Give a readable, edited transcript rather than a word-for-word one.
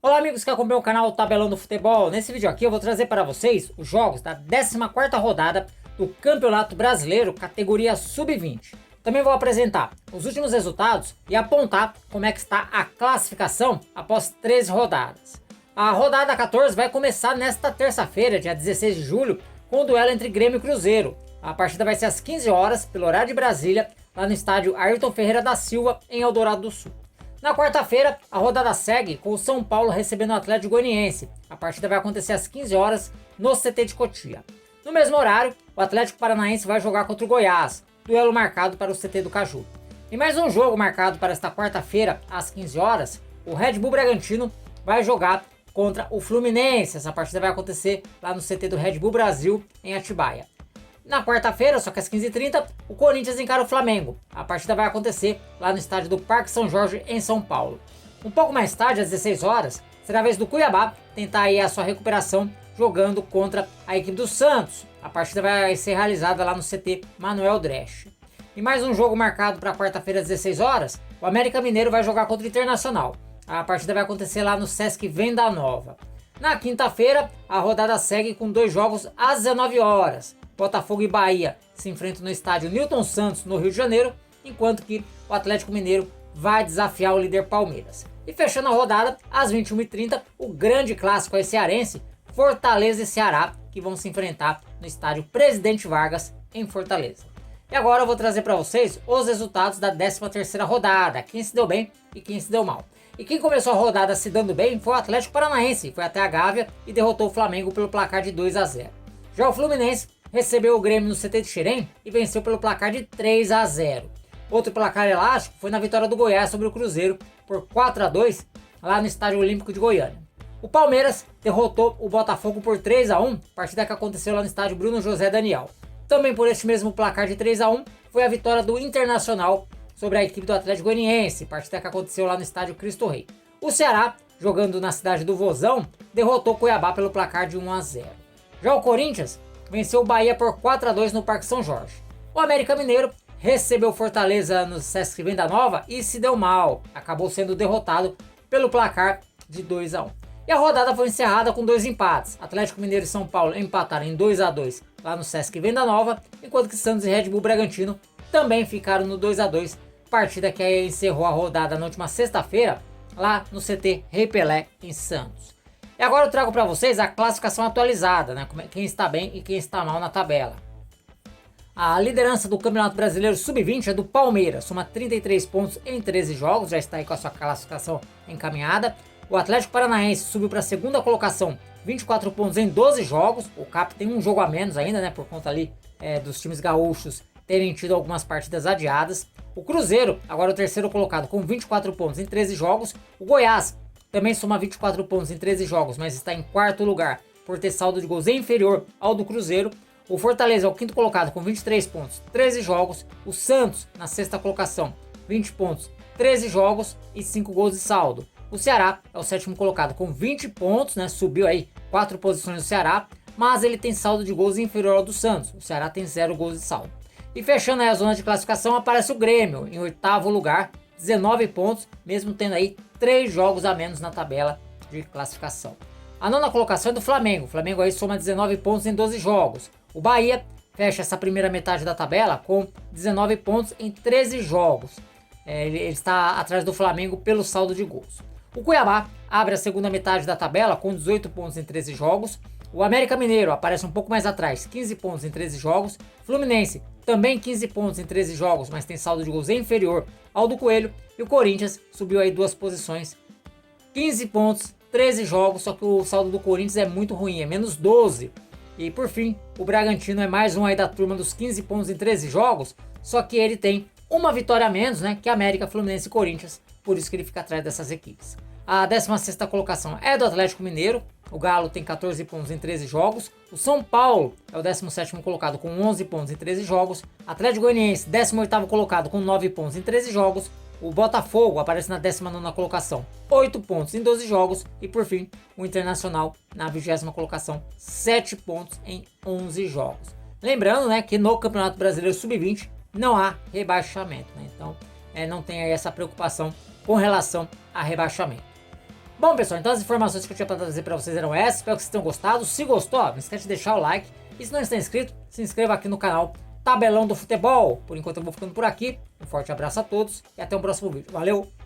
Olá amigos que acompanham o canal Tabelão do Futebol. Nesse vídeo aqui eu vou trazer para vocês os jogos da 14ª rodada do Campeonato Brasileiro, categoria Sub-20. Também vou apresentar os últimos resultados e apontar como é que está a classificação após 13 rodadas. A rodada 14 vai começar nesta terça-feira, dia 16 de julho, com o duelo entre Grêmio e Cruzeiro. A partida vai ser às 15 horas, pelo horário de Brasília, lá no estádio Ayrton Ferreira da Silva, em Eldorado do Sul. Na quarta-feira, a rodada segue com o São Paulo recebendo o Atlético Goianiense. A partida vai acontecer às 15 horas no CT de Cotia. No mesmo horário, o Atlético Paranaense vai jogar contra o Goiás, duelo marcado para o CT do Caju. E mais um jogo marcado para esta quarta-feira, às 15 horas, o Red Bull Bragantino vai jogar contra o Fluminense. Essa partida vai acontecer lá no CT do Red Bull Brasil, em Atibaia. Na quarta-feira, só que às 15h30, o Corinthians encara o Flamengo. A partida vai acontecer lá no estádio do Parque São Jorge, em São Paulo. Um pouco mais tarde, às 16 horas, será a vez do Cuiabá tentar aí a sua recuperação jogando contra a equipe do Santos. A partida vai ser realizada lá no CT Manuel Dresch. E mais um jogo marcado para quarta-feira às 16 horas, o América Mineiro vai jogar contra o Internacional. A partida vai acontecer lá no Sesc Venda Nova. Na quinta-feira, a rodada segue com dois jogos às 19 horas. Botafogo e Bahia se enfrentam no estádio Newton Santos, no Rio de Janeiro, enquanto que o Atlético Mineiro vai desafiar o líder Palmeiras. E fechando a rodada, às 21h30, o grande clássico é cearense, Fortaleza e Ceará, que vão se enfrentar no estádio Presidente Vargas, em Fortaleza. E agora eu vou trazer para vocês os resultados da 13ª rodada, quem se deu bem e quem se deu mal. E quem começou a rodada se dando bem foi o Atlético Paranaense, foi até a Gávea e derrotou o Flamengo pelo placar de 2-0. Já o Fluminense recebeu o Grêmio no CT de Xerém e venceu pelo placar de 3-0. Outro placar elástico foi na vitória do Goiás sobre o Cruzeiro por 4-2 lá no Estádio Olímpico de Goiânia. O Palmeiras derrotou o Botafogo por 3-1, partida que aconteceu lá no estádio Bruno José Daniel. Também por este mesmo placar de 3-1 foi a vitória do Internacional sobre a equipe do Atlético Goianiense, partida que aconteceu lá no estádio Cristo Rei. O Ceará, jogando na cidade do Vozão, derrotou o Cuiabá pelo placar de 1-0. Já o Corinthians venceu o Bahia por 4-2 no Parque São Jorge. O América Mineiro recebeu Fortaleza no Sesc Venda Nova e se deu mal. Acabou sendo derrotado pelo placar de 2-1. E a rodada foi encerrada com dois empates. Atlético Mineiro e São Paulo empataram em 2-2 lá no Sesc Venda Nova, enquanto que Santos e Red Bull Bragantino também ficaram no 2-2. Partida que encerrou a rodada na última sexta-feira lá no CT Rei Pelé em Santos. E agora eu trago para vocês a classificação atualizada, né? Quem está bem e quem está mal na tabela. A liderança do Campeonato Brasileiro Sub-20 é do Palmeiras, soma 33 pontos em 13 jogos, já está aí com a sua classificação encaminhada. O Atlético Paranaense subiu para a segunda colocação, 24 pontos em 12 jogos. O CAP tem um jogo a menos ainda, né? Por conta ali dos times gaúchos terem tido algumas partidas adiadas. O Cruzeiro, agora o terceiro colocado, com 24 pontos em 13 jogos. O Goiás também soma 24 pontos em 13 jogos, mas está em quarto lugar por ter saldo de gols inferior ao do Cruzeiro. O Fortaleza é o quinto colocado com 23 pontos, 13 jogos. O Santos na sexta colocação, 20 pontos, 13 jogos e 5 gols de saldo. O Ceará é o sétimo colocado com 20 pontos, né? Subiu aí 4 posições do Ceará, mas ele tem saldo de gols inferior ao do Santos. O Ceará tem 0 gols de saldo. E fechando aí a zona de classificação aparece o Grêmio em oitavo lugar, 19 pontos, mesmo tendo aí 3 jogos a menos na tabela de classificação. A nona colocação é do Flamengo. O Flamengo aí soma 19 pontos em 12 jogos. O Bahia fecha essa primeira metade da tabela com 19 pontos em 13 jogos. Ele está atrás do Flamengo pelo saldo de gols. O Cuiabá abre a segunda metade da tabela com 18 pontos em 13 jogos. O América Mineiro aparece um pouco mais atrás, 15 pontos em 13 jogos. Fluminense também 15 pontos em 13 jogos, mas tem saldo de gols inferior ao do Coelho. E o Corinthians subiu aí 2 posições, 15 pontos, 13 jogos, só que o saldo do Corinthians é muito ruim, é menos 12. E por fim, o Bragantino é mais um aí da turma dos 15 pontos em 13 jogos, só que ele tem uma vitória a menos, né, que América, Fluminense e Corinthians, por isso que ele fica atrás dessas equipes. A 16ª colocação é do Atlético Mineiro. O Galo tem 14 pontos em 13 jogos. O São Paulo é o 17º colocado com 11 pontos em 13 jogos. Atlético Goianiense, 18º colocado com 9 pontos em 13 jogos. O Botafogo aparece na 19ª colocação, 8 pontos em 12 jogos. E por fim, o Internacional na 20ª colocação, 7 pontos em 11 jogos. Lembrando, né, que no Campeonato Brasileiro Sub-20 não há rebaixamento, né? Então não tem aí essa preocupação com relação a rebaixamento. Bom, pessoal, então as informações que eu tinha para trazer para vocês eram essas. Espero que vocês tenham gostado. Se gostou, ó, não esquece de deixar o like. E se não está inscrito, se inscreva aqui no canal Tabelão do Futebol. Por enquanto eu vou ficando por aqui. Um forte abraço a todos e até o próximo vídeo. Valeu!